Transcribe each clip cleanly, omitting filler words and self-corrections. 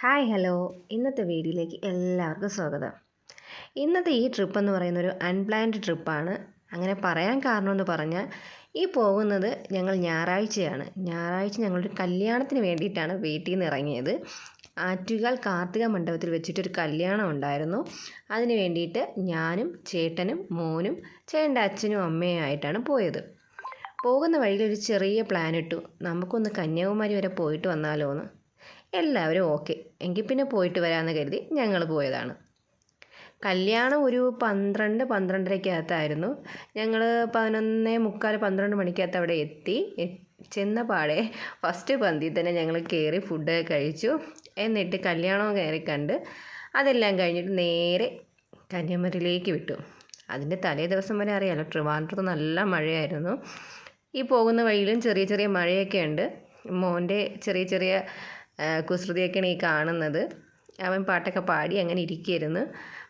Hi hello, ഇന്നത്തെ വീഡിയോയിലേക്ക് എല്ലാവർക്കും സ്വാഗതം. ഇന്നത്തെ ഈ ട്രിപ്പ് എന്ന് പറയുന്നൊരു അൺപ്ലാൻഡ് ട്രിപ്പാണ്. അങ്ങനെ പറയാൻ കാരണമെന്ന് പറഞ്ഞാൽ ഈ പോകുന്നത് ഞങ്ങൾ ഞായറാഴ്ച ഞങ്ങളൊരു കല്യാണത്തിന് വേണ്ടിയിട്ടാണ് വീട്ടിൽ നിന്ന് ഇറങ്ങിയത്. ആറ്റുകാൽ കാർത്തിക മണ്ഡപത്തിൽ വെച്ചിട്ടൊരു കല്യാണം ഉണ്ടായിരുന്നു. അതിന് വേണ്ടിയിട്ട് ഞാനും ചേട്ടനും മോനും ചേട്ടൻ്റെ അച്ഛനും അമ്മയും ആയിട്ടാണ് പോയത്. പോകുന്ന വഴിയിൽ ഒരു ചെറിയ പ്ലാൻ ഇട്ടു, നമുക്കൊന്ന് കന്യാകുമാരി വരെ പോയിട്ട് വന്നാലോ എന്ന്. എല്ലാവരും ഓക്കെ, എങ്കിൽ പിന്നെ പോയിട്ട് വരാമെന്ന് കരുതി ഞങ്ങൾ പോയതാണ്. കല്യാണം ഒരു 12-12:30 ഞങ്ങൾ 11:45 മണിക്കകത്ത് അവിടെ എത്തി. ചെന്ന പാടെ ഫസ്റ്റ് പന്തിയിൽ തന്നെ ഞങ്ങൾ കയറി ഫുഡ് കഴിച്ചു. എന്നിട്ട് കല്യാണവും കയറി കണ്ട് അതെല്ലാം കഴിഞ്ഞിട്ട് നേരെ കന്യാകുമാരിയിലേക്ക് വിട്ടു. അതിൻ്റെ തലേ ദിവസം വരെ അറിയാമല്ലോ, ട്രിവാൻഡ്രത്ത് നല്ല മഴയായിരുന്നു. ഈ പോകുന്ന വഴിയിലും ചെറിയ ചെറിയ മഴയൊക്കെ ഉണ്ട്. മോൻ്റെ ചെറിയ ചെറിയ കുസൃതിയൊക്കെയാണ് ഈ കാണുന്നത്. അവൻ പാട്ടൊക്കെ പാടി അങ്ങനെ ഇരിക്കുകയായിരുന്നു.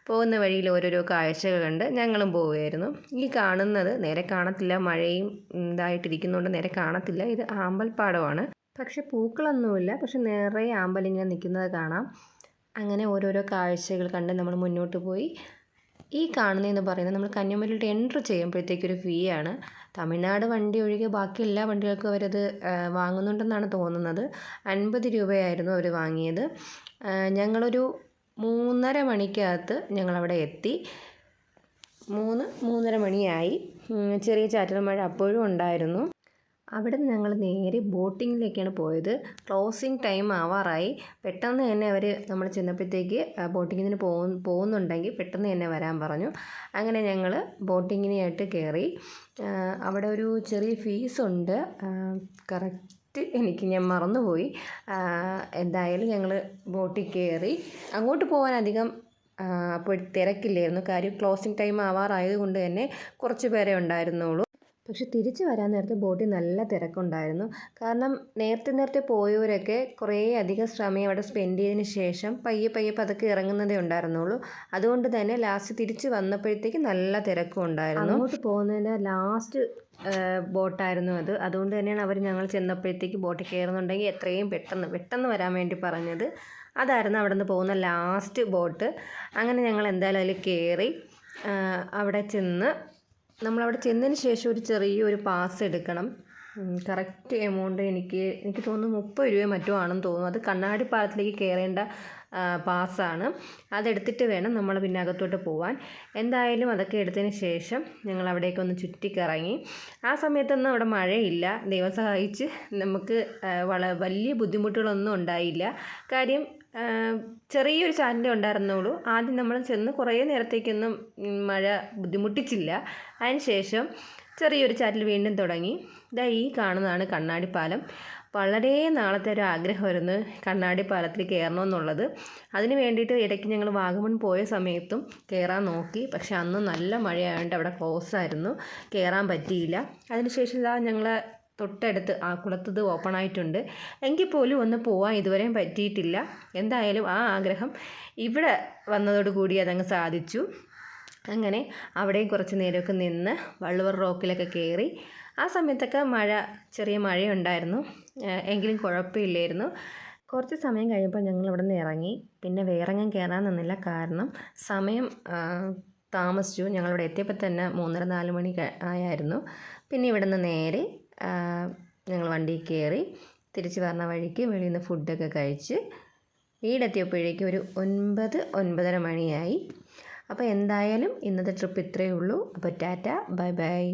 പോകുന്ന വഴിയിൽ ഓരോരോ കാഴ്ചകൾ കണ്ട് ഞങ്ങളും പോവുകയായിരുന്നു. ഈ കാണുന്നത് നേരെ കാണത്തില്ല, മഴയും ഇതായിട്ടിരിക്കുന്നതുകൊണ്ട് നേരെ കാണത്തില്ല. ഇത് ആമ്പൽപ്പാടമാണ്, പക്ഷെ പൂക്കളൊന്നുമില്ല. പക്ഷെ നിറയെ ആമ്പലിങ്ങനെ നിൽക്കുന്നത് കാണാം. അങ്ങനെ ഓരോരോ കാഴ്ചകൾ കണ്ട് നമ്മൾ മുന്നോട്ട് പോയി. ഈ കാണുന്നതെന്ന് പറയുന്നത് നമ്മൾ കന്യാകുമാരിയിലോട്ട് എൻട്രി ചെയ്യുമ്പോഴത്തേക്കൊരു ഫീ ആണ്. തമിഴ്നാട് വണ്ടി ഒഴികെ ബാക്കി എല്ലാ വണ്ടികൾക്കും അവരത് വാങ്ങുന്നുണ്ടെന്നാണ് തോന്നുന്നത്. 50 രൂപയായിരുന്നു അവർ വാങ്ങിയത്. ഞങ്ങളൊരു 3:30 മണിക്കകത്ത് ഞങ്ങളവിടെ എത്തി. 3-3:30 മണിയായി. ചെറിയ ചാറ്റൽ മഴ അപ്പോഴും ഉണ്ടായിരുന്നു. അവിടെ നിന്ന് ഞങ്ങൾ നേരെ ബോട്ടിങ്ങിലേക്കാണ് പോയത്. ക്ലോസിങ് ടൈം ആവാറായി. പെട്ടെന്ന് തന്നെ അവർ നമ്മൾ ചെന്നപ്പോഴത്തേക്ക് ബോട്ടിങ്ങിന് പോകുന്നുണ്ടെങ്കിൽ പെട്ടെന്ന് തന്നെ വരാൻ പറഞ്ഞു. അങ്ങനെ ഞങ്ങൾ ബോട്ടിങ്ങിനായിട്ട് കയറി. അവിടെ ഒരു ചെറിയ ഫീസുണ്ട്, കറക്റ്റ് ഞാൻ മറന്നുപോയി. എന്തായാലും ഞങ്ങൾ ബോട്ടിൽ കയറി. അങ്ങോട്ട് പോകാൻ അധികം അപ്പോൾ തിരക്കില്ലായിരുന്നു. കാര്യം ക്ലോസിങ് ടൈം ആവാറായത് കൊണ്ട് തന്നെ കുറച്ച് പേരെ ഉണ്ടായിരുന്നുള്ളൂ. പക്ഷെ തിരിച്ച് വരാൻ നേരത്തെ ബോട്ടിൽ നല്ല തിരക്കുണ്ടായിരുന്നു. കാരണം നേരത്തെ പോയവരൊക്കെ കുറേ അധികം സമയം അവിടെ സ്പെൻഡ് ചെയ്തതിന് ശേഷം പയ്യെ പതുക്കെ ഇറങ്ങുന്നതേ ഉണ്ടായിരുന്നുള്ളൂ. അതുകൊണ്ട് തന്നെ ലാസ്റ്റ് തിരിച്ച് വന്നപ്പോഴത്തേക്ക് നല്ല തിരക്കും ഉണ്ടായിരുന്നു. അങ്ങോട്ട് പോകുന്നതിൻ്റെ ലാസ്റ്റ് ബോട്ടായിരുന്നു അത്. അതുകൊണ്ട് തന്നെയാണ് അവർ ഞങ്ങൾ ചെന്നപ്പോഴത്തേക്ക് ബോട്ടിൽ കയറുന്നുണ്ടെങ്കിൽ എത്രയും പെട്ടെന്ന് വരാൻ വേണ്ടി പറഞ്ഞത്. അതായിരുന്നു അവിടെ നിന്ന് പോകുന്ന ലാസ്റ്റ് ബോട്ട്. അങ്ങനെ ഞങ്ങൾ എന്തായാലും അതിൽ കയറി. അവിടെ നമ്മളവിടെ ചെന്നതിന് ശേഷം ഒരു ചെറിയൊരു പാസ് എടുക്കണം. കറക്റ്റ് എമൗണ്ട് എനിക്ക് തോന്നുന്നു 30 രൂപയോ മറ്റോ ആണെന്ന് തോന്നുന്നു. അത് കണ്ണാടി പാലത്തിലേക്ക് കയറേണ്ട പാസ്സാണ്. അതെടുത്തിട്ട് വേണം നമ്മൾ പിന്നെ അകത്തോട്ട് പോകാൻ. എന്തായാലും അതൊക്കെ എടുത്തതിന് ശേഷം ഞങ്ങൾ അവിടേക്കൊന്ന് ചുറ്റിക്കറങ്ങി. ആ സമയത്തൊന്നും അവിടെ മഴയില്ല. ദൈവം സഹായിച്ച് നമുക്ക് വലിയ ബുദ്ധിമുട്ടുകളൊന്നും ഉണ്ടായില്ല. കാര്യം ചെറിയൊരു ചാറ്റലേ ഉണ്ടായിരുന്നുള്ളൂ. ആദ്യം നമ്മൾ ചെന്ന് കുറേ നേരത്തേക്കൊന്നും മഴ ബുദ്ധിമുട്ടിച്ചില്ല. അതിന് ശേഷം ചെറിയൊരു ചാറ്റൽ വീണ്ടും തുടങ്ങി. ഈ കാണുന്നതാണ് കണ്ണാടിപ്പാലം. വളരെ നാളത്തെ ഒരു ആഗ്രഹമായിരുന്നു കണ്ണാടി പാലത്തിൽ കയറണമെന്നുള്ളത്. അതിന് വേണ്ടിയിട്ട് ഇടയ്ക്ക് ഞങ്ങൾ വാഗമൺ പോയ സമയത്തും കയറാൻ നോക്കി. പക്ഷെ അന്ന് നല്ല മഴയായതുകൊണ്ട് അവിടെ ക്ലോസ് ആയിരുന്നു, കയറാൻ പറ്റിയില്ല. അതിനുശേഷം ഞങ്ങൾ തൊട്ടടുത്ത് ആ കുളത്തത് ഓപ്പൺ ആയിട്ടുണ്ട്. എങ്കിൽ പോലും ഒന്ന് പോകാൻ ഇതുവരെയും പറ്റിയിട്ടില്ല. എന്തായാലും ആ ആഗ്രഹം ഇവിടെ വന്നതോടുകൂടി അതങ്ങ് സാധിച്ചു. അങ്ങനെ അവിടെയും കുറച്ച് നേരമൊക്കെ നിന്ന് വള്ളുവർ റോക്കിലൊക്കെ കയറി. ആ സമയത്തൊക്കെ ചെറിയ മഴയുണ്ടായിരുന്നു, എങ്കിലും കുഴപ്പമില്ലായിരുന്നു. കുറച്ച് സമയം കഴിയുമ്പോൾ ഞങ്ങൾ ഇവിടെ നിന്ന് ഇറങ്ങി. പിന്നെ വേറെങ്ങും കയറാൻ നിന്നില്ല, കാരണം സമയം താമസിച്ചു. ഞങ്ങളിവിടെ എത്തിയപ്പോൾ തന്നെ 3:30-4 മണി ആയായിരുന്നു. പിന്നെ ഇവിടെ നിന്ന് നേരെ ഞങ്ങൾ വണ്ടിയിൽ കയറി തിരിച്ച് വരുന്ന വഴിക്ക് വെളിയിൽ നിന്ന് ഫുഡൊക്കെ കഴിച്ച് വീടെത്തിയപ്പോഴേക്കും ഒരു 9-9:30 മണിയായി. അപ്പോൾ എന്തായാലും ഇന്നത്തെ ട്രിപ്പ് ഇത്രയേ ഉള്ളൂ. അപ്പോൾ ടാറ്റ, ബൈ ബൈ.